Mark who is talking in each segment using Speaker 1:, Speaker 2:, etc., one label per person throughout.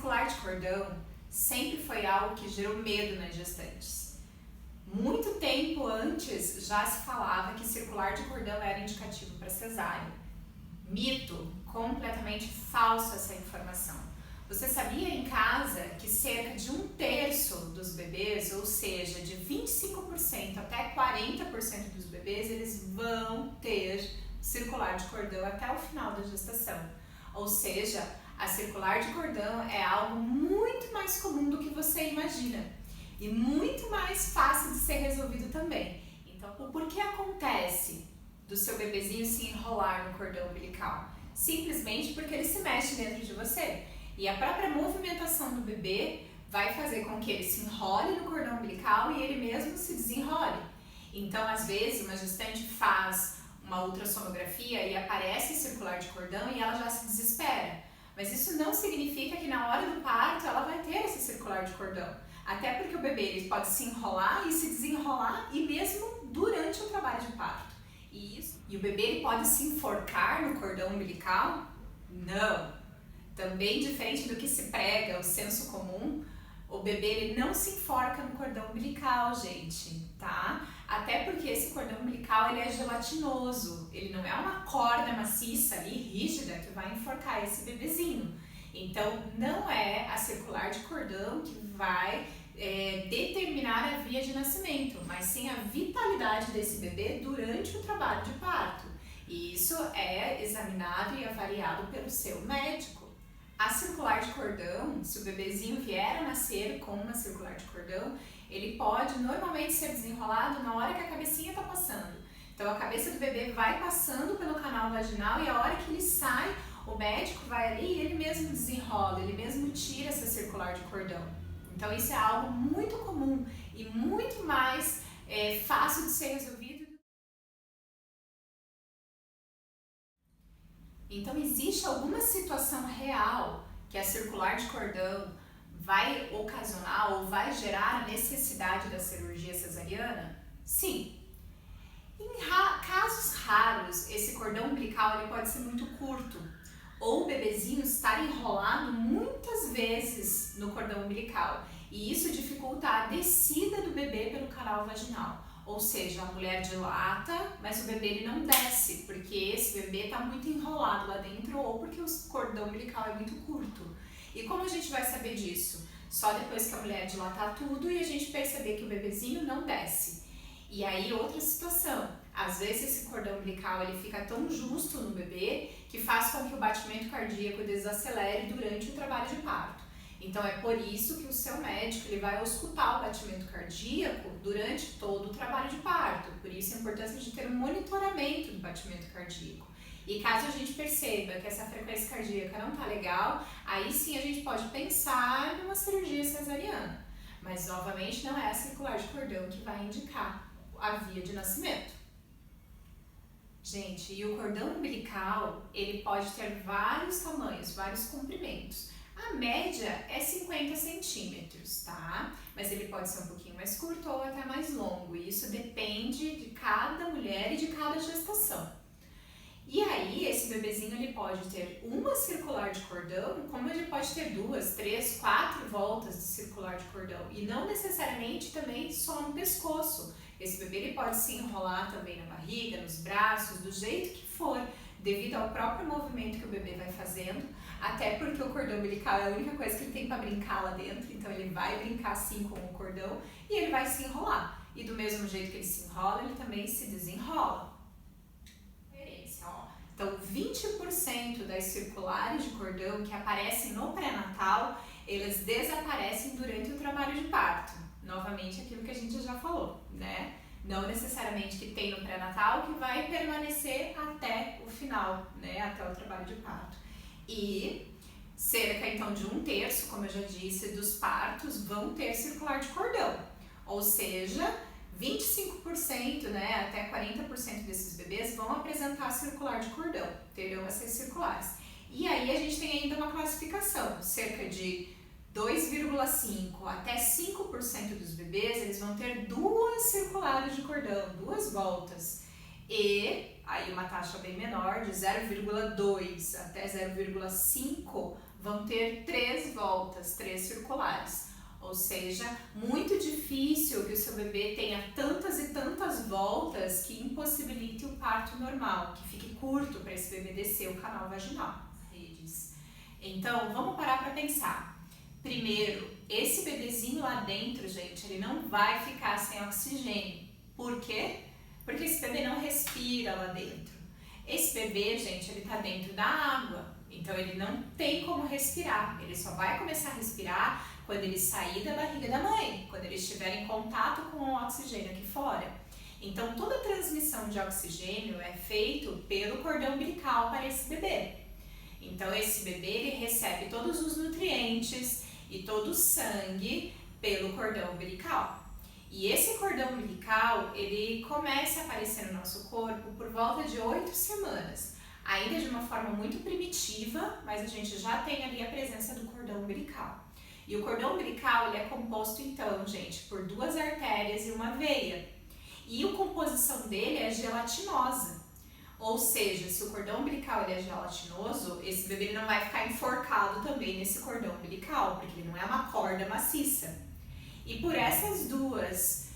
Speaker 1: circular de cordão sempre foi algo que gerou medo nas gestantes. Muito tempo antes já se falava que circular de cordão era indicativo para cesárea. Mito, completamente falso essa informação. Você sabia em casa que cerca de 1/3 dos bebês, ou seja, de 25% até 40% dos bebês, eles vão ter circular de cordão até o final da gestação. Ou seja, a circular de cordão é algo muito mais comum do que você imagina e muito mais fácil de ser resolvido também. Então, o porquê acontece do seu bebezinho se enrolar no cordão umbilical? Simplesmente porque ele se mexe dentro de você. E a própria movimentação do bebê vai fazer com que ele se enrole no cordão umbilical e ele mesmo se desenrole. Então, às vezes, uma gestante faz uma ultrassonografia e aparece circular de cordão e ela já se desespera. Mas isso não significa que na hora do parto ela vai ter esse circular de cordão. Até porque o bebê ele pode se enrolar e se desenrolar e mesmo durante o trabalho de parto. E o bebê ele pode se enforcar no cordão umbilical? Não! Também diferente do que se prega, o senso comum, o bebê ele não se enforca no cordão umbilical, gente, tá? Até porque esse cordão umbilical ele é gelatinoso, ele não é uma corda maciça ali, rígida, que vai enforcar esse bebezinho. Então, não é a circular de cordão que vai determinar a via de nascimento, mas sim a vitalidade desse bebê durante o trabalho de parto. E isso é examinado e avaliado pelo seu médico. A circular de cordão, se o bebezinho vier a nascer com uma circular de cordão, ele pode normalmente ser desenrolado na hora que a cabecinha está passando. Então a cabeça do bebê vai passando pelo canal vaginal e a hora que ele sai, o médico vai ali e ele mesmo desenrola, ele mesmo tira essa circular de cordão. Então isso é algo muito comum e muito mais fácil de ser resolvido. Então existe alguma situação real que a circular de cordão vai ocasionar ou vai gerar a necessidade da cirurgia cesariana? Sim. Em casos raros, esse cordão umbilical ele pode ser muito curto ou o bebezinho estar enrolado muitas vezes no cordão umbilical e isso dificulta a descida do bebê pelo canal vaginal. Ou seja, a mulher dilata, mas o bebê ele não desce, porque esse bebê está muito enrolado lá dentro ou porque o cordão umbilical é muito curto. E como a gente vai saber disso? Só depois que a mulher dilatar tudo e a gente perceber que o bebezinho não desce. E aí outra situação, às vezes esse cordão umbilical ele fica tão justo no bebê que faz com que o batimento cardíaco desacelere durante o trabalho de parto. Então é por isso que o seu médico ele vai auscultar o batimento cardíaco durante todo o trabalho de parto. Por isso a importância de ter um monitoramento do batimento cardíaco. E caso a gente perceba que essa frequência cardíaca não está legal, aí sim a gente pode pensar numa cirurgia cesariana. Mas novamente não é a circular de cordão que vai indicar a via de nascimento. Gente, e o cordão umbilical ele pode ter vários tamanhos, vários comprimentos. A média é 50 centímetros, tá? Mas ele pode ser um pouquinho mais curto ou até mais longo. E isso depende de cada mulher e de cada gestação. E aí, esse bebezinho ele pode ter uma circular de cordão, como ele pode ter 2, 3, 4 voltas de circular de cordão. E não necessariamente também só no pescoço. Esse bebê ele pode se enrolar também na barriga, nos braços, do jeito que for, devido ao próprio movimento que o bebê vai fazendo, até porque o cordão umbilical é a única coisa que ele tem para brincar lá dentro, então ele vai brincar sim com o cordão e ele vai se enrolar. E do mesmo jeito que ele se enrola, ele também se desenrola. Então 20% das circulares de cordão que aparecem no pré-natal, elas desaparecem durante o trabalho de parto. Novamente aquilo que a gente já falou, né? Não necessariamente que tem no pré-natal que vai permanecer até o final, né? Até o trabalho de parto. E cerca então de 1/3, como eu já disse, dos partos vão ter circular de cordão. Ou seja, 25%, né, até 40% desses bebês vão apresentar circular de cordão, terão essas circulares. E aí a gente tem ainda uma classificação, cerca de 2,5% até 5% dos bebês, eles vão ter 2 circulares de cordão, 2 voltas. E aí uma taxa bem menor, de 0,2 até 0,5, vão ter 3 voltas, 3 circulares. Ou seja, muito difícil que o seu bebê tenha tantas e tantas voltas que impossibilite o parto normal, que fique curto para esse bebê descer o canal vaginal. Então, vamos parar para pensar. Primeiro, esse bebezinho lá dentro, gente, ele não vai ficar sem oxigênio. Por quê? Porque esse bebê não respira lá dentro. Esse bebê, gente, ele tá dentro da água, então ele não tem como respirar. Ele só vai começar a respirar quando ele sair da barriga da mãe, quando ele estiver em contato com o oxigênio aqui fora. Então, toda a transmissão de oxigênio é feita pelo cordão umbilical para esse bebê. Então, esse bebê ele recebe todos os nutrientes e todo o sangue pelo cordão umbilical. E esse cordão umbilical, ele começa a aparecer no nosso corpo por volta de 8 semanas. Ainda de uma forma muito primitiva, mas a gente já tem ali a presença do cordão umbilical. E o cordão umbilical, ele é composto então, gente, por 2 artérias e uma veia. E a composição dele é gelatinosa. Ou seja, se o cordão umbilical ele é gelatinoso, esse bebê ele não vai ficar enforcado também nesse cordão umbilical, porque ele não é uma corda maciça. E por essas 2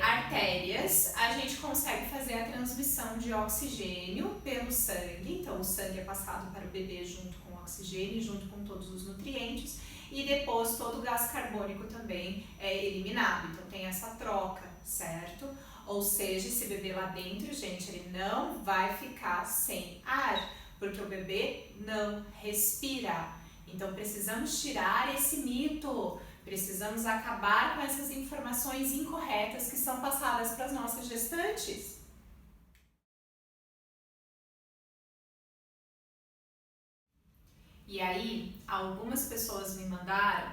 Speaker 1: artérias, a gente consegue fazer a transmissão de oxigênio pelo sangue. Então, o sangue é passado para o bebê junto com o oxigênio, junto com todos os nutrientes. E depois, todo o gás carbônico também é eliminado. Então, tem essa troca, certo? Ou seja, esse bebê lá dentro, gente, ele não vai ficar sem ar, porque o bebê não respira. Então, precisamos tirar esse mito. Precisamos acabar com essas informações incorretas que são passadas para as nossas gestantes. E aí, algumas pessoas me mandaram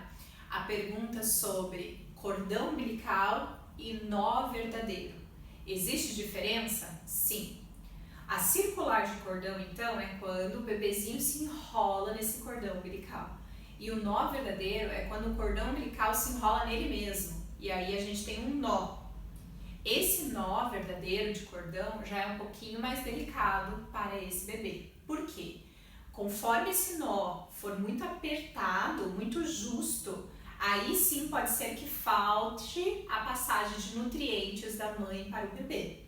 Speaker 1: a pergunta sobre cordão umbilical e nó verdadeiro. Existe diferença? Sim. A circular de cordão, então, é quando o bebezinho se enrola nesse cordão umbilical. E o nó verdadeiro é quando o cordão umbilical se enrola nele mesmo. E aí a gente tem um nó. Esse nó verdadeiro de cordão já é um pouquinho mais delicado para esse bebê. Por quê? Conforme esse nó for muito apertado, muito justo, aí sim pode ser que falte a passagem de nutrientes da mãe para o bebê.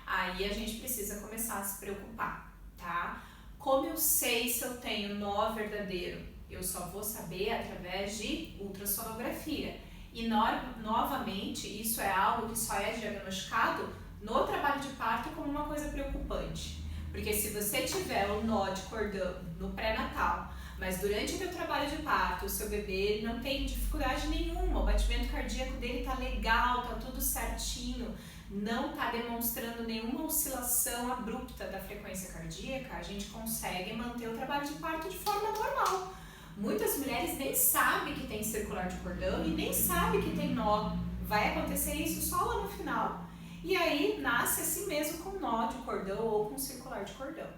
Speaker 1: Aí a gente precisa começar a se preocupar, tá? Como eu sei se eu tenho nó verdadeiro? Eu só vou saber através de ultrassonografia. E novamente, isso é algo que só é diagnosticado no trabalho de parto como uma coisa preocupante. Porque se você tiver um nó de cordão no pré-natal, mas durante o teu trabalho de parto, o seu bebê não tem dificuldade nenhuma, o batimento cardíaco dele tá legal, tá tudo certinho, não tá demonstrando nenhuma oscilação abrupta da frequência cardíaca, a gente consegue manter o trabalho de parto de forma normal. Muitas mulheres nem sabem que tem circular de cordão e nem sabem que tem nó. Vai acontecer isso só lá no final. E aí nasce assim mesmo com nó de cordão ou com circular de cordão.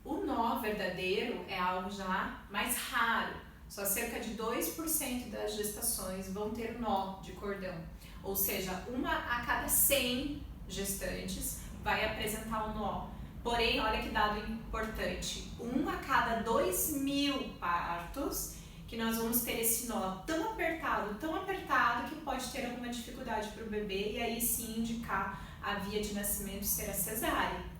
Speaker 1: O nó verdadeiro é algo já mais raro. Só cerca de 2% das gestações vão ter nó de cordão. Ou seja, 1 a cada 100 gestantes vai apresentar um nó. Porém, olha que dado importante, 1 a cada 2.000 partos que nós vamos ter esse nó tão apertado que pode ter alguma dificuldade para o bebê e aí sim indicar a via de nascimento ser a cesárea.